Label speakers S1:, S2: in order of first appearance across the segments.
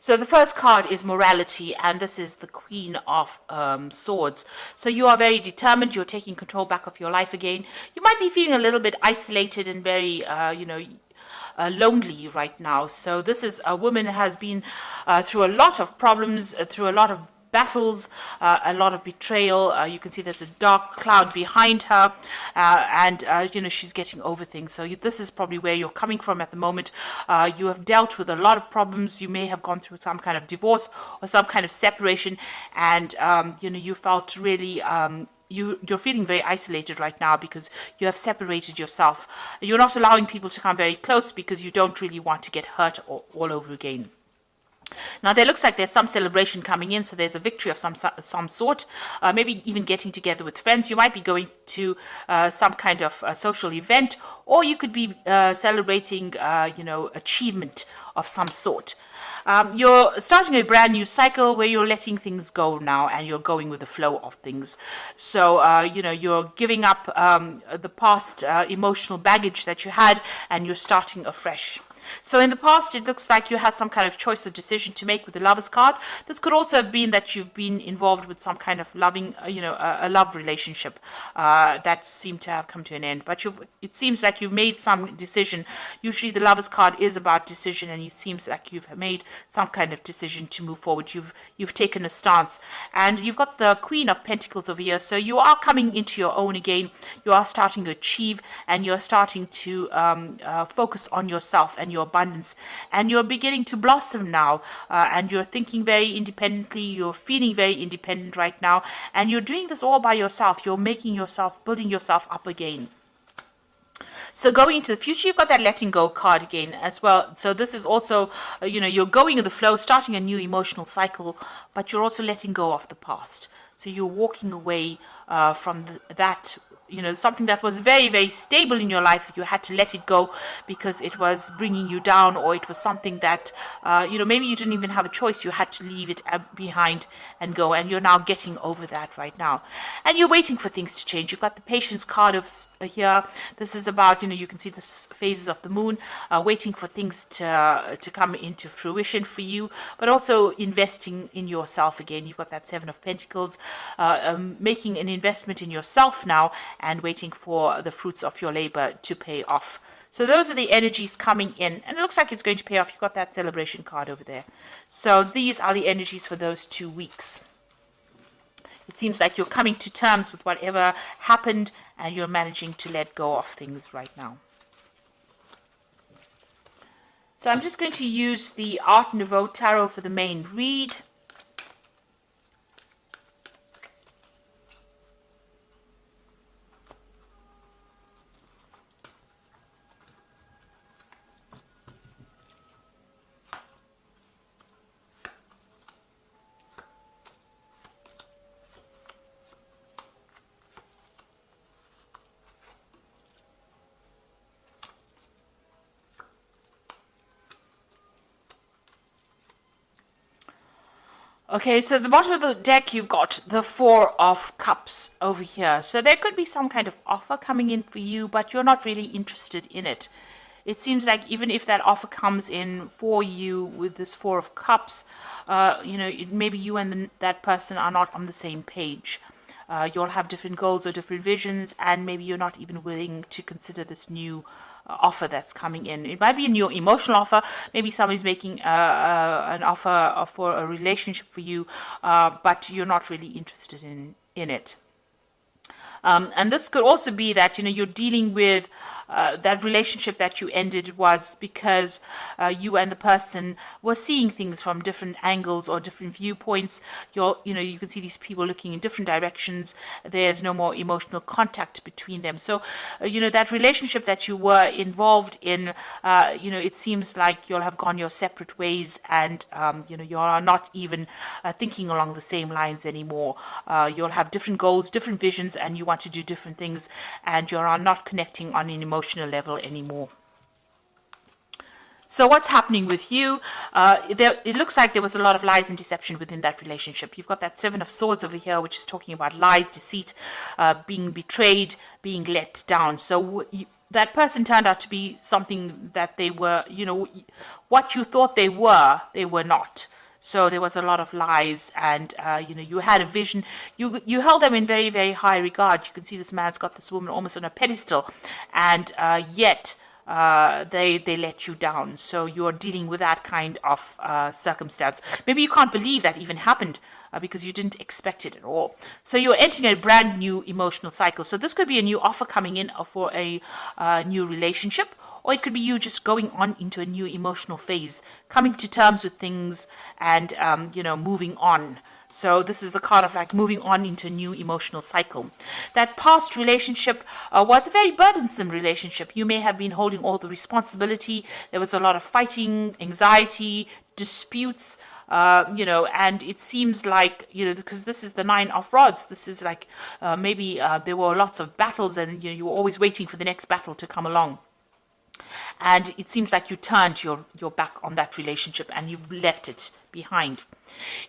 S1: So the first card is morality, and this is the Queen of Swords. So you are very determined. You're taking control back of your life again. You might be feeling a little bit isolated and very, lonely right now. So this is a woman who has been through a lot of problems, through a lot of battles, a lot of betrayal. You can see there's a dark cloud behind her, and she's getting over things. So this is probably where you're coming from at the moment. You have dealt with a lot of problems. You may have gone through some kind of divorce or some kind of separation, and you felt really you're feeling very isolated right now because you have separated yourself. You're not allowing people to come very close because you don't really want to get hurt all over again. Now, there looks like there's some celebration coming in, so there's a victory of some sort, maybe even getting together with friends. You might be going to some kind of social event, or you could be celebrating, achievement of some sort. You're starting a brand new cycle where you're letting things go now and you're going with the flow of things. So, you're giving up the past emotional baggage that you had and you're starting afresh. So in the past, it looks like you had some kind of choice or decision to make with the Lover's card. This could also have been that you've been involved with some kind of loving, a love relationship that seemed to have come to an end. But it seems like you've made some decision. Usually the Lover's card is about decision, and it seems like you've made some kind of decision to move forward. You've taken a stance. And you've got the Queen of Pentacles over here. So you are coming into your own again. You are starting to achieve, and you're starting to focus on yourself and your abundance, and you're beginning to blossom now, and you're thinking very independently, you're feeling very independent right now, and you're doing this all by yourself. You're building yourself up again. So going into the future, you've got that letting go card again as well. So this is also, you're going with the flow, starting a new emotional cycle, but you're also letting go of the past. So you're walking away from that something that was very, very stable in your life. You had to let it go because it was bringing you down, or it was something that, maybe you didn't even have a choice. You had to leave it behind and go, and you're now getting over that right now. And you're waiting for things to change. You've got the Patience card here. This is about, you can see the phases of the moon, waiting for things to come into fruition for you, but also investing in yourself again. You've got that Seven of Pentacles, making an investment in yourself now, and waiting for the fruits of your labor to pay off. So those are the energies coming in, and it looks like it's going to pay off. You've got that Celebration card over there. So these are the energies for those 2 weeks. It seems like you're coming to terms with whatever happened, and you're managing to let go of things right now. So I'm just going to use the Art Nouveau Tarot for the main read. Okay, so at the bottom of the deck, you've got the Four of Cups over here. So there could be some kind of offer coming in for you, but you're not really interested in it. It seems like even if that offer comes in for you with this Four of Cups, maybe you and that person are not on the same page. You'll have different goals or different visions, and maybe you're not even willing to consider this new offer that's coming in. It might be a new emotional offer. Maybe somebody's making an offer for a relationship for you, but you're not really interested in it. And this could also be that you're dealing with that relationship that you ended was because you and the person were seeing things from different angles or different viewpoints. You can see these people looking in different directions. There's no more emotional contact between them. So, that relationship that you were involved in, it seems like you'll have gone your separate ways, and, you are not even thinking along the same lines anymore. You'll have different goals, different visions, and you want to do different things, and you're not connecting on an emotional level anymore. So what's happening with you? It looks like there was a lot of lies and deception within that relationship. You've got that Seven of Swords over here, which is talking about lies, deceit, being betrayed, being let down. So that person turned out to be something that they were, what you thought they were not. So there was a lot of lies, and you had a vision. You held them in very, very high regard. You can see this man's got this woman almost on a pedestal, and yet they let you down. So you're dealing with that kind of circumstance. Maybe you can't believe that even happened. Because you didn't expect it at all. So you're entering a brand new emotional cycle. So this could be a new offer coming in for a new relationship, or it could be you just going on into a new emotional phase, coming to terms with things and, moving on. So this is a kind of like moving on into a new emotional cycle. That past relationship was a very burdensome relationship. You may have been holding all the responsibility. There was a lot of fighting, anxiety, disputes, and it seems like, because this is the 9 of rods, this is like maybe there were lots of battles, and you were always waiting for the next battle to come along. And it seems like you turned your back on that relationship and you've left it behind.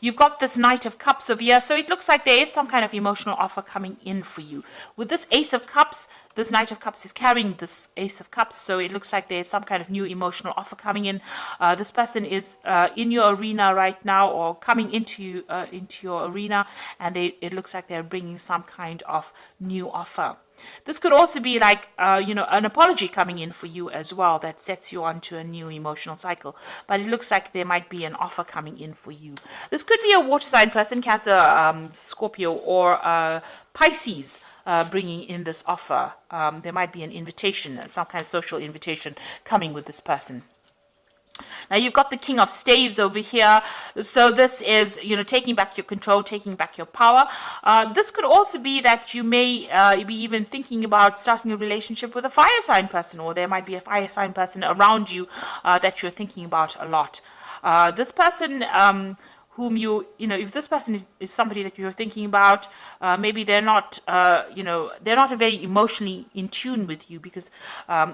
S1: You've got this Knight of Cups over here, so it looks like there is some kind of emotional offer coming in for you. With this Ace of Cups, this Knight of Cups is carrying this Ace of Cups, so it looks like there's some kind of new emotional offer coming in. This person is in your arena right now, or coming into your arena, and it looks like they're bringing some kind of new offer. This could also be like, an apology coming in for you as well that sets you onto a new emotional cycle. But it looks like there might be an offer coming in for you. This could be a water sign person, Cancer, Scorpio, or Pisces, bringing in this offer. There might be an invitation, some kind of social invitation coming with this person. Now you've got the King of Staves over here. So this is, taking back your control, taking back your power. This could also be that you may be even thinking about starting a relationship with a fire sign person, or there might be a fire sign person around you that you're thinking about a lot. This person whom if this person is somebody that you're thinking about, maybe they're not, they're not very emotionally in tune with you, because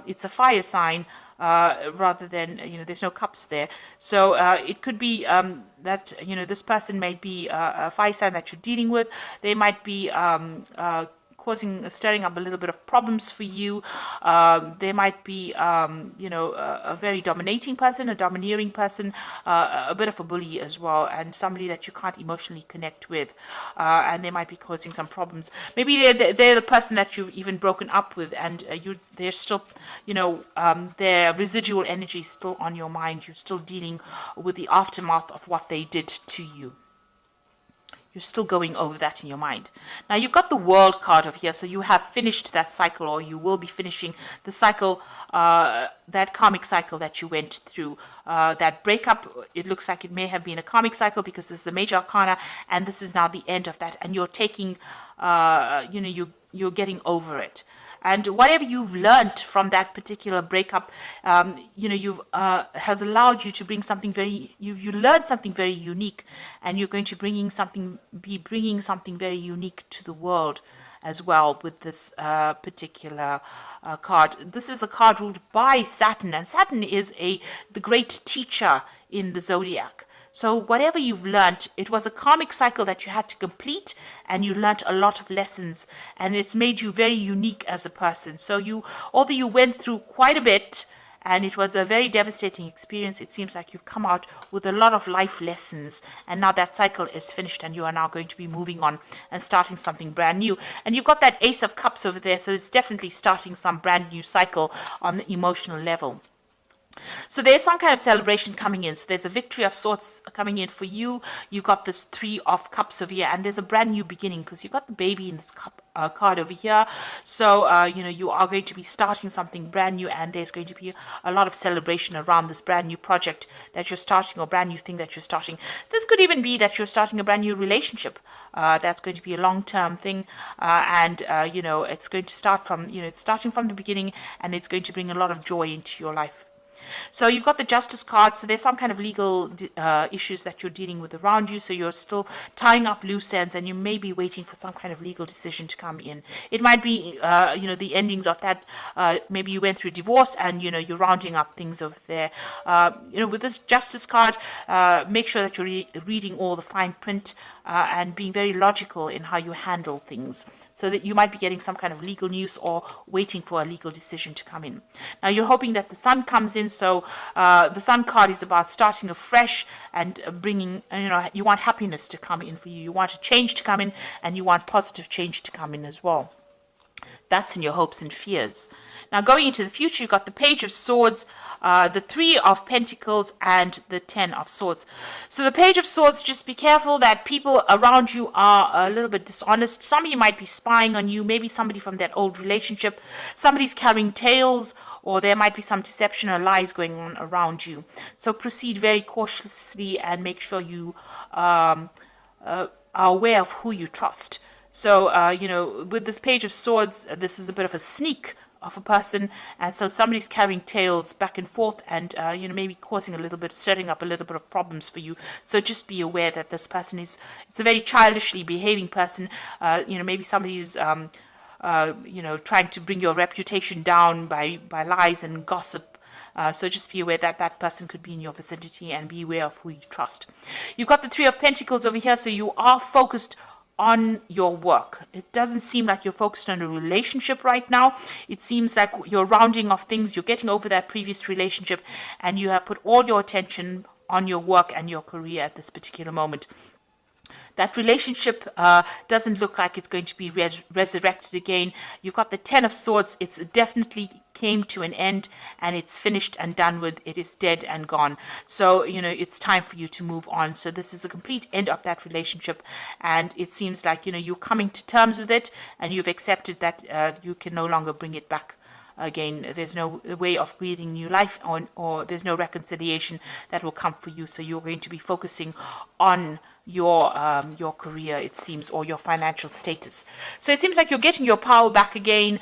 S1: it's a fire sign. Rather than, there's no cups there. So it could be that, this person may be a fire sign that you're dealing with. They might be stirring up a little bit of problems for you. They might be, a very dominating person, a domineering person, a bit of a bully as well, and somebody that you can't emotionally connect with. And they might be causing some problems. Maybe they're the person that you've even broken up with, and they're still, their residual energy is still on your mind. You're still dealing with the aftermath of what they did to you. You're still going over that in your mind. Now you've got the World card over here, so you have finished that cycle, or you will be finishing the cycle, that karmic cycle that you went through. That breakup, it looks like it may have been a karmic cycle, because this is a major arcana, and this is now the end of that, and you're taking, you're getting over it. And whatever you've learned from that particular breakup, has allowed you to bring something very, you learned something very unique, and you're going to be bringing something very unique to the world as well with this particular card. This is a card ruled by Saturn, and Saturn is the great teacher in the zodiac. So whatever you've learnt, it was a karmic cycle that you had to complete, and you learnt a lot of lessons, and it's made you very unique as a person. So although you went through quite a bit, and it was a very devastating experience, it seems like you've come out with a lot of life lessons, and now that cycle is finished, and you are now going to be moving on and starting something brand new. And you've got that Ace of Cups over there, so it's definitely starting some brand new cycle on the emotional level. So there's some kind of celebration coming in. So there's a victory of sorts coming in for you. You've got this 3 of Cups over here, and there's a brand new beginning, because you've got the Baby in this card over here. So, you are going to be starting something brand new, and there's going to be a lot of celebration around this brand new project that you're starting, or brand new thing that you're starting. This could even be that you're starting a brand new relationship. That's going to be a long-term thing, and it's going to start from, it's starting from the beginning, and it's going to bring a lot of joy into your life. So you've got the Justice card, so there's some kind of legal issues that you're dealing with around you, so you're still tying up loose ends, and you may be waiting for some kind of legal decision to come in. It might be, the endings of that, maybe you went through divorce, and, you're rounding up things over there. With this Justice card, make sure that you're reading all the fine print, and being very logical in how you handle things, so that you might be getting some kind of legal news or waiting for a legal decision to come in. Now you're hoping that the Sun comes in, in. So the Sun card is about starting afresh and bringing, you want happiness to come in for you. You want a change to come in, and you want positive change to come in as well. That's in your hopes and fears. Now, going into the future, you've got the Page of Swords, the Three of Pentacles, and the Ten of Swords. So the Page of Swords, just be careful that people around you are a little bit dishonest. Some of you might be spying on you, maybe somebody from that old relationship. Somebody's carrying tales, or there might be some deception or lies going on around you. So proceed very cautiously and make sure you are aware of who you trust. So, with this Page of Swords, this is a bit of a sneak of a person, and so somebody's carrying tales back and forth and, maybe causing stirring up a little bit of problems for you. So just be aware that this person it's a very childishly behaving person. Maybe somebody's, trying to bring your reputation down by lies and gossip. So just be aware that that person could be in your vicinity, and be aware of who you trust. You've got the Three of Pentacles over here, so you are focused on your work. It doesn't seem like you're focused on a relationship right now. It seems like you're rounding off things, you're getting over that previous relationship, and you have put all your attention on your work and your career at this particular moment. That relationship doesn't look like it's going to be resurrected again. You've got the Ten of Swords. It's definitely came to an end, and it's finished and done with. It is dead and gone. So, it's time for you to move on. So this is a complete end of that relationship, and it seems like, you're coming to terms with it, and you've accepted that you can no longer bring it back again. There's no way of breathing new life on, or there's no reconciliation that will come for you. So you're going to be focusing on your career, it seems, or your financial status. So it seems like you're getting your power back again.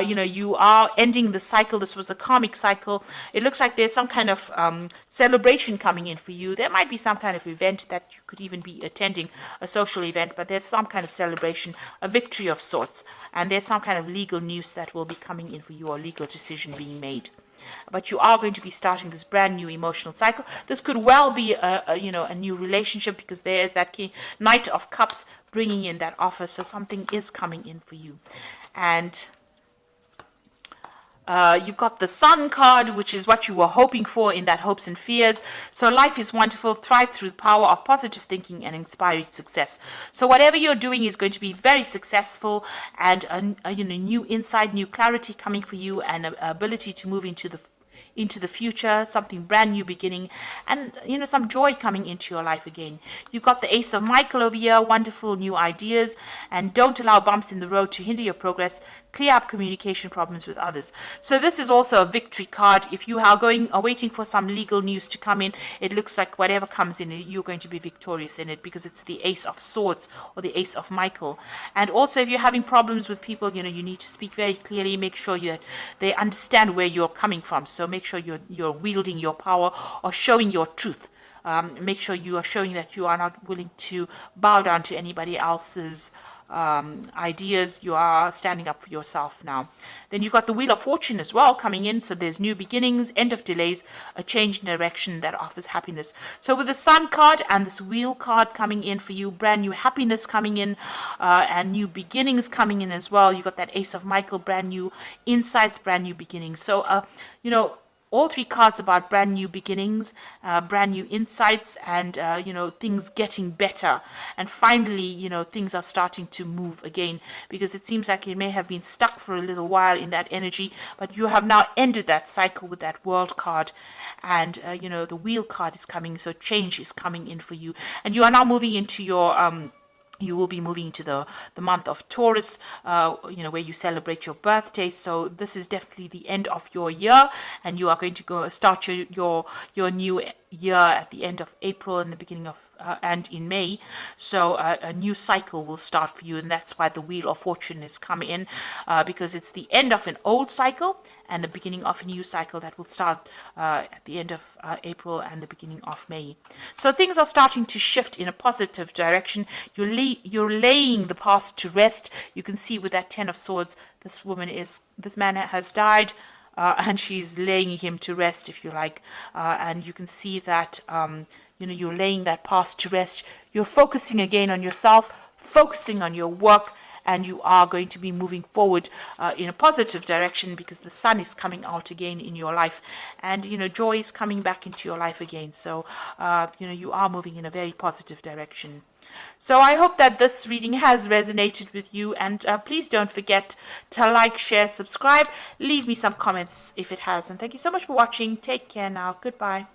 S1: You are ending the cycle. This was a karmic cycle. It looks like there's some kind of celebration coming in for you. There might be some kind of event that you could even be attending, a social event, but there's some kind of celebration, a victory of sorts, and there's some kind of legal news that will be coming in for you, or legal decision being made. But you are going to be starting this brand new emotional cycle. This could well be a new relationship, because there is that Knight of Cups bringing in that offer. So something is coming in for you. And you've got the Sun card, which is what you were hoping for in that hopes and fears. So life is wonderful. Thrive through the power of positive thinking and inspiring success. So whatever you're doing is going to be very successful, and a new insight, new clarity coming for you, and an ability to move into the future, something brand new beginning, and some joy coming into your life again. You've got the Ace of Michael over here, wonderful new ideas, and don't allow bumps in the road to hinder your progress. Clear up communication problems with others. So this is also a victory card. If you are waiting for some legal news to come in, it looks like whatever comes in, you're going to be victorious in it, because it's the Ace of Swords, or the Ace of Michael. And also, if you're having problems with people, you need to speak very clearly. Make sure they understand where you're coming from. So make sure you're wielding your power, or showing your truth. Make sure you are showing that you are not willing to bow down to anybody else's ideas. You are standing up for yourself now. Then you've got the Wheel of Fortune as well coming in. So there's new beginnings, end of delays, a change in direction that offers happiness. So with the Sun card and this Wheel card coming in for you, brand new happiness coming in, and new beginnings coming in as well. You've got that Ace of Michael, brand new insights, brand new beginnings. So all three cards about brand new beginnings, brand new insights, and things getting better. And finally, things are starting to move again, because it seems like it may have been stuck for a little while in that energy, but you have now ended that cycle with that World card, and the Wheel card is coming. So change is coming in for you, and you are now moving into your you will be moving to the month of Taurus, where you celebrate your birthday. So this is definitely the end of your year, and you are going to start your new year at the end of April and the beginning of and in May. So a new cycle will start for you, and that's why the Wheel of Fortune is coming in, because it's the end of an old cycle and the beginning of a new cycle that will start at the end of April and the beginning of May. So things are starting to shift in a positive direction. You're laying the past to rest. You can see with that Ten of Swords, this man has died, and she's laying him to rest, if you like. And you can see that you're laying that past to rest. You're focusing again on yourself, focusing on your work, and you are going to be moving forward in a positive direction, because the sun is coming out again in your life, and joy is coming back into your life again. So you are moving in a very positive direction. So I hope that this reading has resonated with you, and please don't forget to like, share, subscribe, leave me some comments if it has. And thank you so much for watching. Take care now. Goodbye.